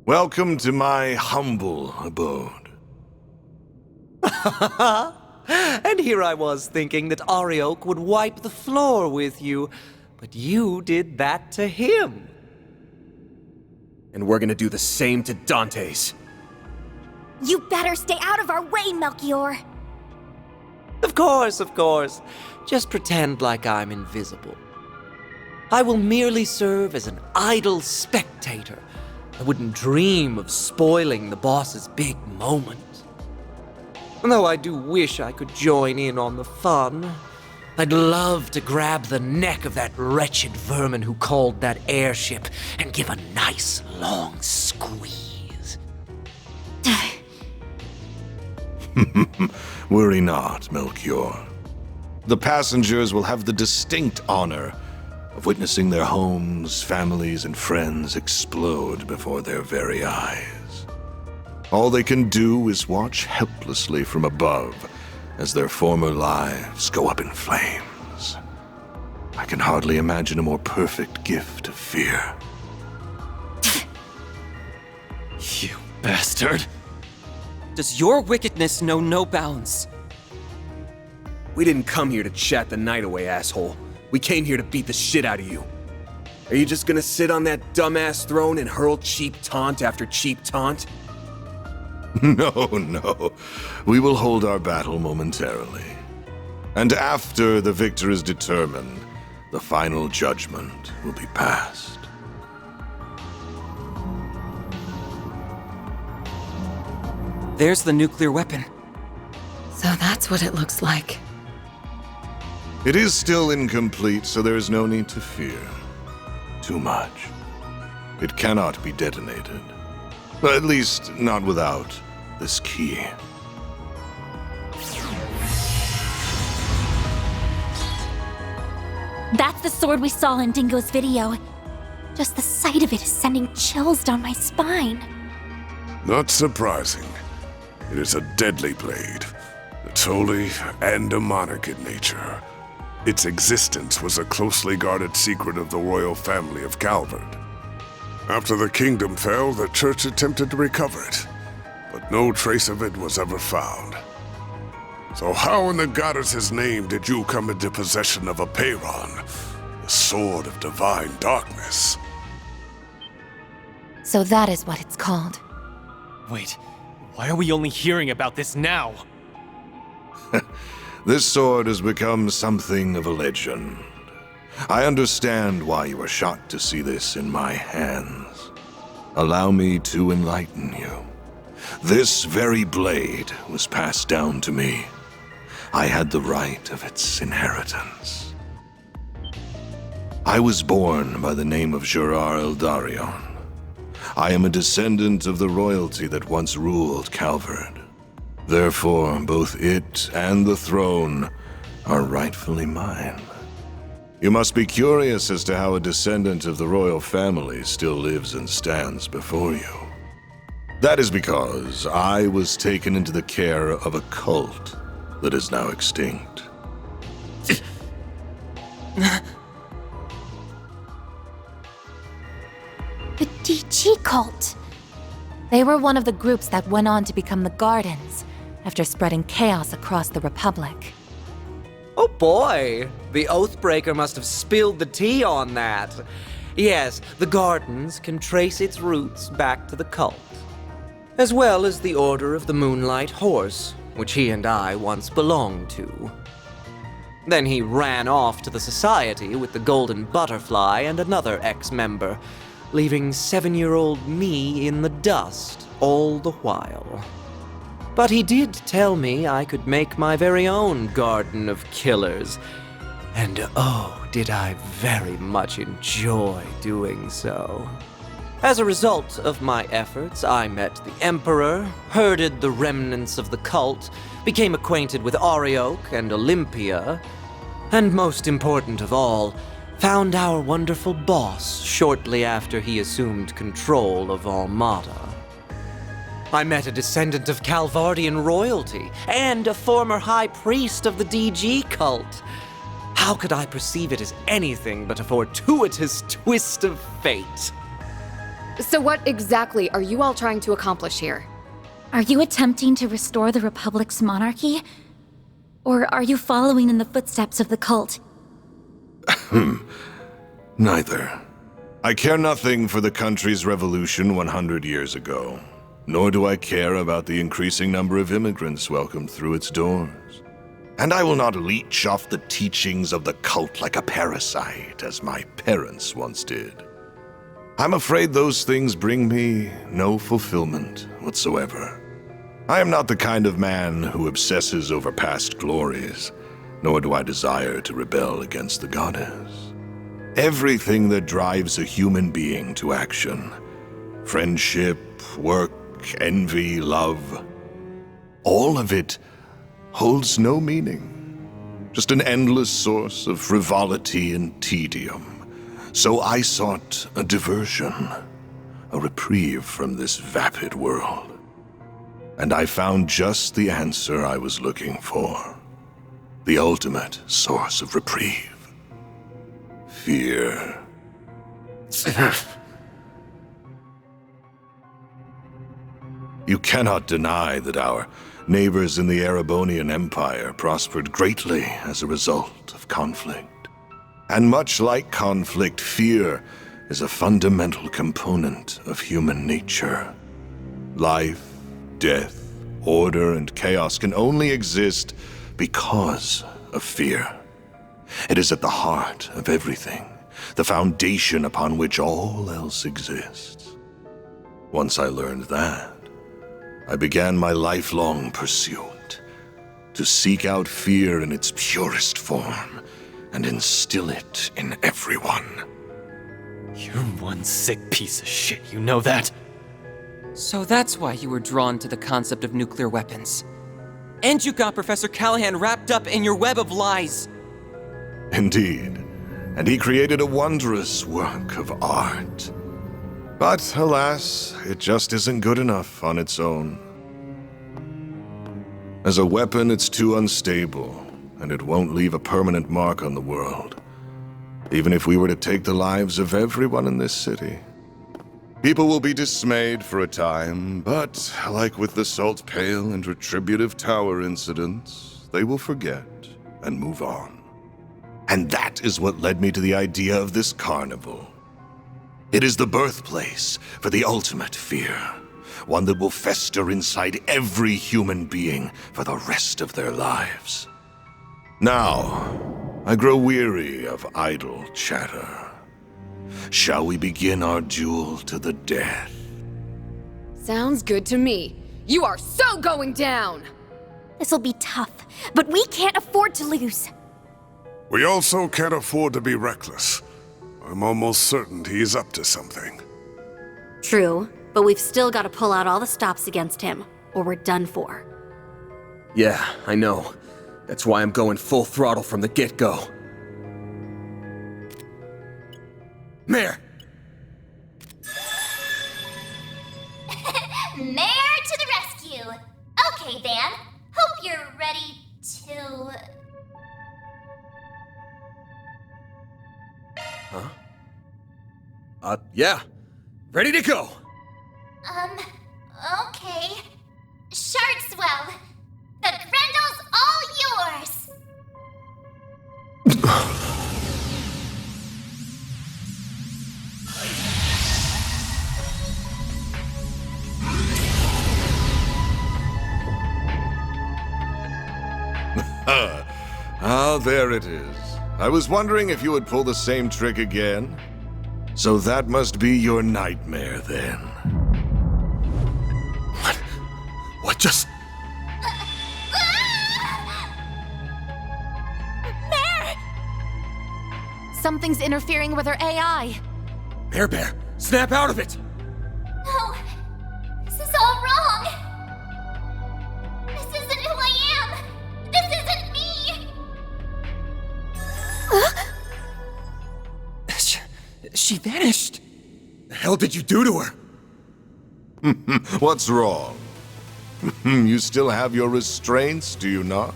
Welcome to my humble abode. And here I was thinking that Arioch would wipe the floor with you, but you did that to him. And we're gonna do the same to Dantes. You better stay out of our way, Melchior! Of course. Just pretend like I'm invisible. I will merely serve as an idle spectator. I wouldn't dream of spoiling the boss's big moment. Though I do wish I could join in on the fun. I'd love to grab the neck of that wretched vermin who called that airship and give a nice long squeeze. Worry not, Melchior. The passengers will have the distinct honor of witnessing their homes, families, and friends explode before their very eyes. All they can do is watch helplessly from above as their former lives go up in flames. I can hardly imagine a more perfect gift of fear. You bastard! Does your wickedness know no bounds? We didn't come here to chat the night away, asshole. We came here to beat the shit out of you. Are you just gonna sit on that dumbass throne and hurl cheap taunt after cheap taunt? No. We will hold our battle momentarily. And after the victor is determined, the final judgment will be passed. There's the nuclear weapon. So that's what it looks like. It is still incomplete, so there is no need to fear too much. It cannot be detonated. At least, not without this key. That's the sword we saw in Dingo's video. Just the sight of it is sending chills down my spine. Not surprising. It is a deadly blade. It's holy and demonic in nature. Its existence was a closely guarded secret of the royal family of Calvard. After the kingdom fell, the church attempted to recover it, but no trace of it was ever found. So how in the goddess's name did you come into possession of a Peyron, the sword of divine darkness? So that is what it's called. Wait, why are we only hearing about this now? This sword has become something of a legend. I understand why you are shocked to see this in my hands. Allow me to enlighten you. This very blade was passed down to me. I had the right of its inheritance. I was born by the name of Gerard Eldarion. I am a descendant of the royalty that once ruled Calvard. Therefore, both it and the throne are rightfully mine. You must be curious as to how a descendant of the royal family still lives and stands before you. That is because I was taken into the care of a cult that is now extinct. The DG cult. They were one of the groups that went on to become the Gardens after spreading chaos across the Republic. Oh boy, the Oathbreaker must have spilled the tea on that. Yes, the Gardens can trace its roots back to the cult, as well as the Order of the Moonlight Horse, which he and I once belonged to. Then he ran off to the Society with the Golden Butterfly and another ex-member, leaving 7-year-old me in the dust all the while. But he did tell me I could make my very own garden of killers, and oh, did I very much enjoy doing so. As a result of my efforts, I met the Emperor, herded the remnants of the cult, became acquainted with Arioch and Olympia, and most important of all, found our wonderful boss shortly after he assumed control of Almada. I met a descendant of Calvardian royalty and a former high priest of the DG cult. How could I perceive it as anything but a fortuitous twist of fate? So what exactly are you all trying to accomplish here? Are you attempting to restore the Republic's monarchy? Or are you following in the footsteps of the cult? Neither. I care nothing for the country's revolution 100 years ago, nor do I care about the increasing number of immigrants welcomed through its doors. And I will not leech off the teachings of the cult like a parasite, as my parents once did. I'm afraid those things bring me no fulfillment whatsoever. I am not the kind of man who obsesses over past glories, nor do I desire to rebel against the goddess. Everything that drives a human being to action, friendship, work, envy, love, all of it holds no meaning, just an endless source of frivolity and tedium. So I sought a diversion, a reprieve from this vapid world. And I found just the answer I was looking for. The ultimate source of reprieve. Fear. You cannot deny that our neighbors in the Erebonian Empire prospered greatly as a result of conflict. And much like conflict, fear is a fundamental component of human nature. Life, death, order, and chaos can only exist because of fear. It is at the heart of everything, the foundation upon which all else exists. Once I learned that, I began my lifelong pursuit to seek out fear in its purest form and instill it in everyone. You're one sick piece of shit, you know that? So that's why you were drawn to the concept of nuclear weapons. And you got Professor Callahan wrapped up in your web of lies. Indeed, and he created a wondrous work of art. But alas, it just isn't good enough on its own. As a weapon, it's too unstable, and it won't leave a permanent mark on the world, even if we were to take the lives of everyone in this city. People will be dismayed for a time, but like with the Salt Pail and Retributive Tower incidents, they will forget and move on. And that is what led me to the idea of this carnival. It is the birthplace for the ultimate fear, one that will fester inside every human being for the rest of their lives. Now, I grow weary of idle chatter. Shall we begin our duel to the death? Sounds good to me. You are so going down! This'll be tough, but we can't afford to lose. We also can't afford to be reckless. I'm almost certain he's up to something. True, but we've still got to pull out all the stops against him, or we're done for. Yeah, I know. That's why I'm going full throttle from the get-go. Mayor! Mayor to the rescue! Okay, Van. Hope you're ready to... Huh? Yeah. Ready to go! Okay. Sharkswell. The Grendel's all yours! Ah, there it is. I was wondering if you would pull the same trick again. So that must be your nightmare, then. What just... Something's interfering with her AI. Bear, snap out of it! No! This is all wrong! This isn't who I am! This isn't me! She vanished. The hell did you do to her? What's wrong? You still have your restraints, do you not?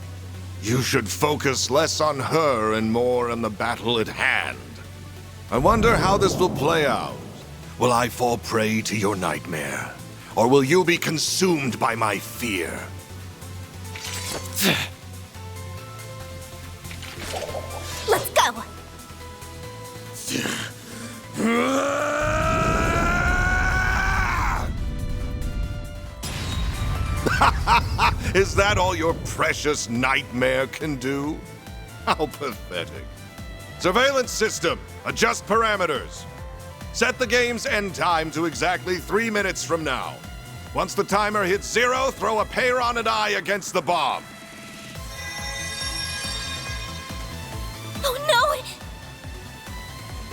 You should focus less on her and more on the battle at hand. I wonder how this will play out. Will I fall prey to your nightmare? Or will you be consumed by my fear? Let's go! Is that all your precious nightmare can do? How pathetic. Surveillance system, adjust parameters. Set the game's end time to exactly 3 minutes from now. Once the timer hits 0, throw a Peyron eye against the bomb. Oh no!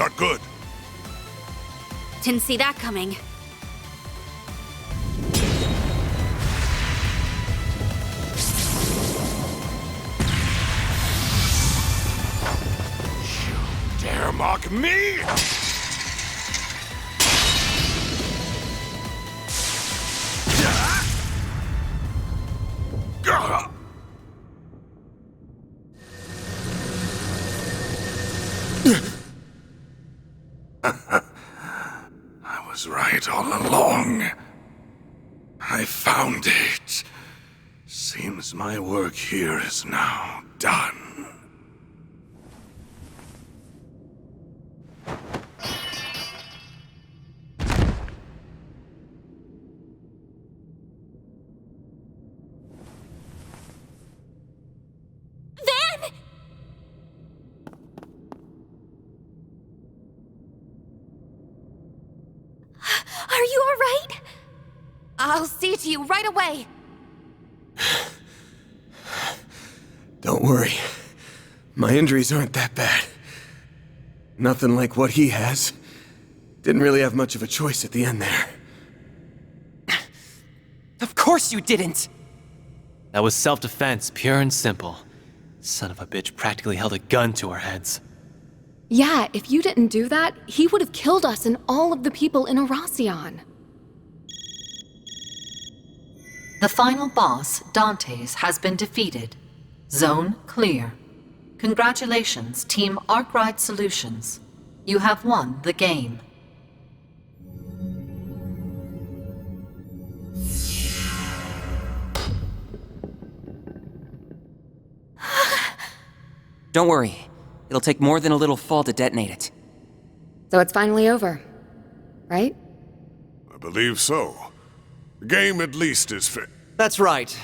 Not good. Didn't see that coming. Dare mock me? I was right all along. I found it. Seems my work here is now done. Are you alright? I'll see to you right away. Don't worry. My injuries aren't that bad. Nothing like what he has. Didn't really have much of a choice at the end there. Of course you didn't! That was self-defense, pure and simple. Son of a bitch practically held a gun to our heads. Yeah, if you didn't do that, he would have killed us and all of the people in Erasion. The final boss, Dantes, has been defeated. Zone clear. Congratulations, Team Arkride Solutions. You have won the game. Don't worry. It'll take more than a little fall to detonate it. So it's finally over, right? I believe so. The game at least is fit. That's right.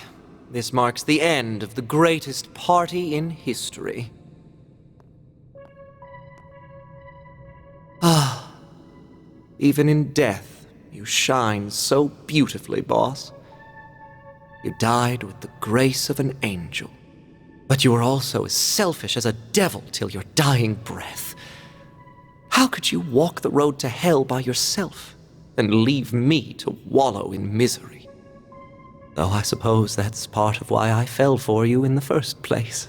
This marks the end of the greatest party in history. Ah, even in death, you shine so beautifully, boss. You died with the grace of an angel. But you were also as selfish as a devil till your dying breath. How could you walk the road to hell by yourself and leave me to wallow in misery? Though I suppose that's part of why I fell for you in the first place.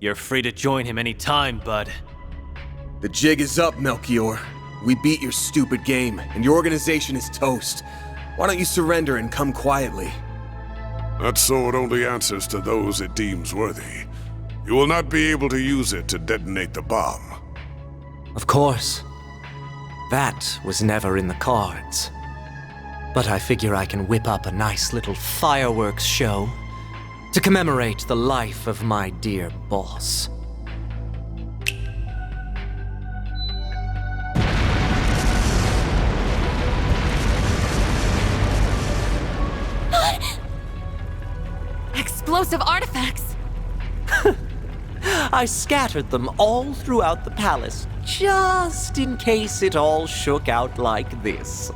You're free to join him any time, bud. The jig is up, Melchior. We beat your stupid game, and your organization is toast. Why don't you surrender and come quietly? That sword only answers to those it deems worthy. You will not be able to use it to detonate the bomb. Of course. That was never in the cards. But I figure I can whip up a nice little fireworks show to commemorate the life of my dear boss. Explosive artifacts! I scattered them all throughout the palace, just in case it all shook out like this.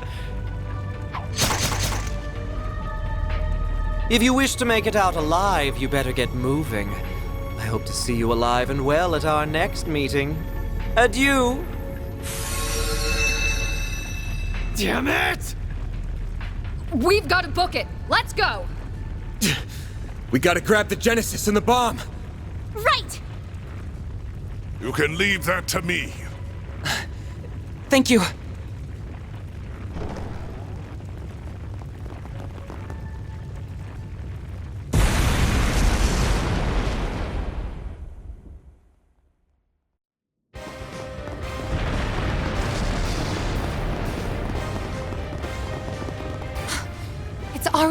If you wish to make it out alive, you better get moving. I hope to see you alive and well at our next meeting. Adieu! Damn it! We've got to book it. Let's go. We gotta grab the Genesis and the bomb. Right! You can leave that to me. Thank you.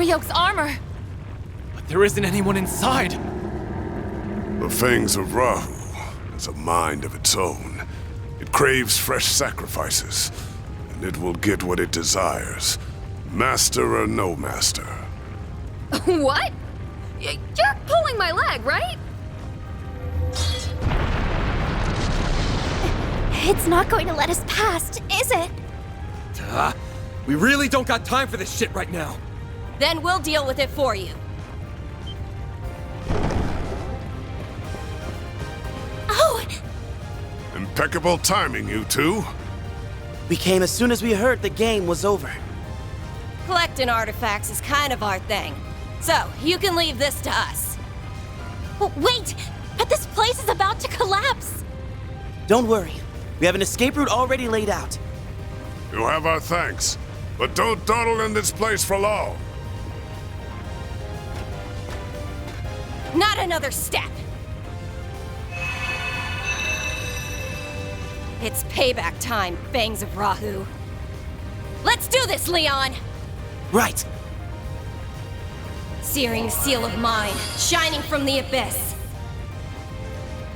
Ariok's armor! But there isn't anyone inside. The Fangs of Rahu has a mind of its own. It craves fresh sacrifices, and it will get what it desires, master or no master. What? You're pulling my leg, right? It's not going to let us past, is it? We really don't got time for this shit right now. Then we'll deal with it for you. Oh! Impeccable timing, you two. We came as soon as we heard the game was over. Collecting artifacts is kind of our thing. So, you can leave this to us. Oh, wait! But this place is about to collapse! Don't worry. We have an escape route already laid out. You have our thanks, but don't dawdle in this place for long. Not another step! It's payback time, Fangs of Rahu. Let's do this, Leon! Right. Searing seal of mine, shining from the abyss.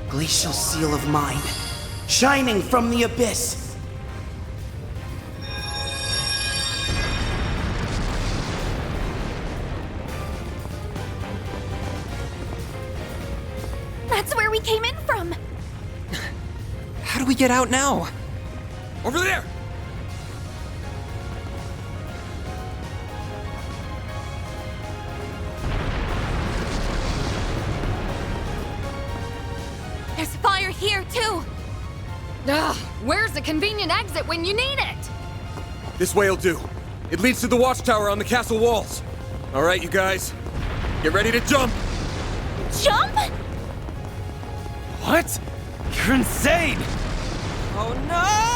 Glacial seal of mine, shining from the abyss. That's where we came in from! How do we get out now? Over there! There's fire here, too! Ugh, where's the convenient exit when you need it? This way'll do. It leads to the watchtower on the castle walls. All right, you guys. Get ready to jump! Jump?! What? You're insane! Oh no!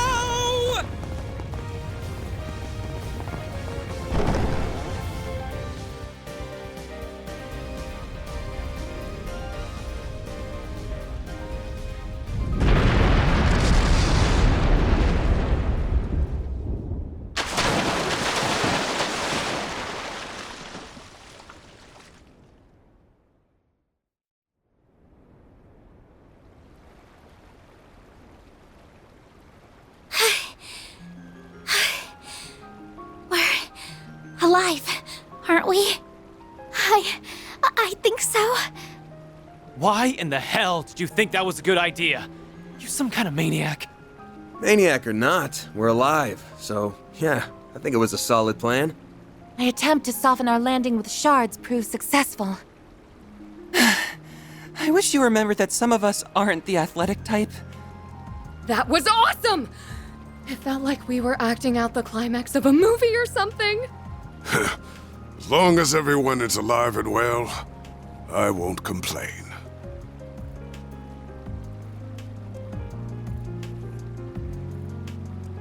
Alive, aren't we? I think so. Why in the hell did you think that was a good idea? You some kind of maniac. Maniac or not, we're alive. So, yeah, I think it was a solid plan. My attempt to soften our landing with shards proved successful. I wish you remembered that some of us aren't the athletic type. That was awesome! It felt like we were acting out the climax of a movie or something. As long as everyone is alive and well, I won't complain.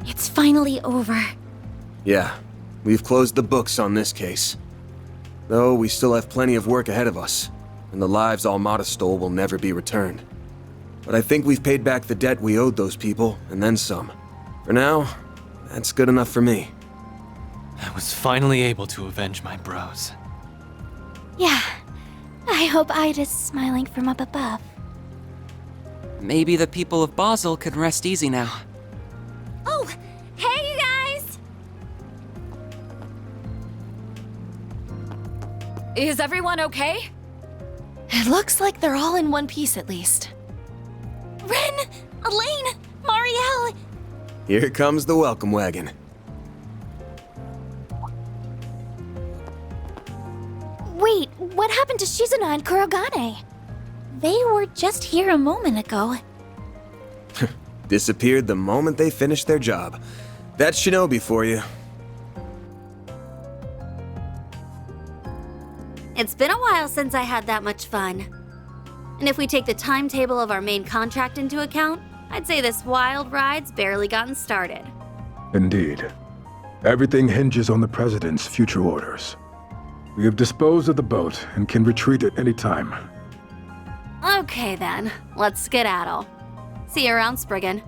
It's finally over. Yeah, we've closed the books on this case. Though we still have plenty of work ahead of us, and the lives Almada stole will never be returned. But I think we've paid back the debt we owed those people, and then some. For now, that's good enough for me. I was finally able to avenge my bros. Yeah. I hope Ida's smiling from up above. Maybe the people of Basel can rest easy now. Oh! Hey, you guys! Is everyone okay? It looks like they're all in one piece at least. Ren! Elaine! Marielle! Here comes the welcome wagon. Wait, what happened to Shizuna and Kurogane? They were just here a moment ago. Disappeared the moment they finished their job. That's Shinobi for you. It's been a while since I had that much fun. And if we take the timetable of our main contract into account, I'd say this wild ride's barely gotten started. Indeed. Everything hinges on the President's future orders. We have disposed of the boat and can retreat at any time. Okay then, let's skedaddle. See you around, Spriggan.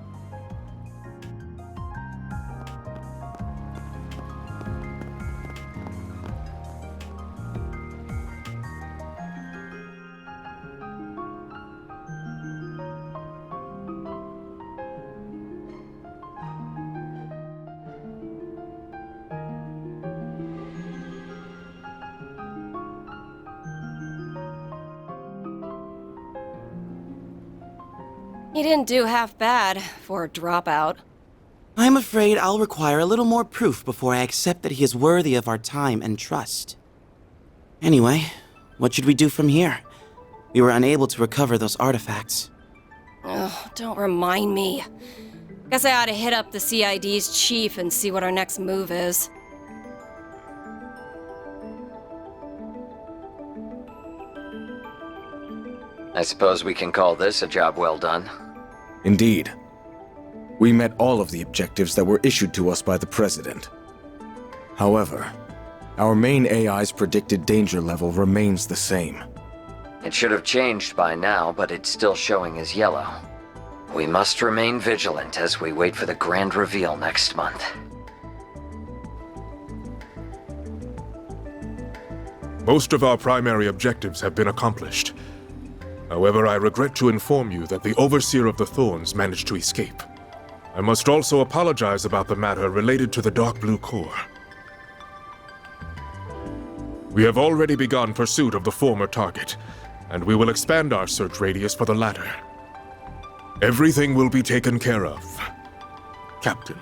You didn't do half bad for a dropout. I'm afraid I'll require a little more proof before I accept that he is worthy of our time and trust. Anyway, what should we do from here? We were unable to recover those artifacts. Ugh, don't remind me. Guess I ought to hit up the CID's chief and see what our next move is. I suppose we can call this a job well done. Indeed. We met all of the objectives that were issued to us by the President. However, our main AI's predicted danger level remains the same. It should have changed by now, but it's still showing as yellow. We must remain vigilant as we wait for the grand reveal next month. Most of our primary objectives have been accomplished. However, I regret to inform you that the Overseer of the Thorns managed to escape. I must also apologize about the matter related to the Dark Blue Core. We have already begun pursuit of the former target, and we will expand our search radius for the latter. Everything will be taken care of, Captain.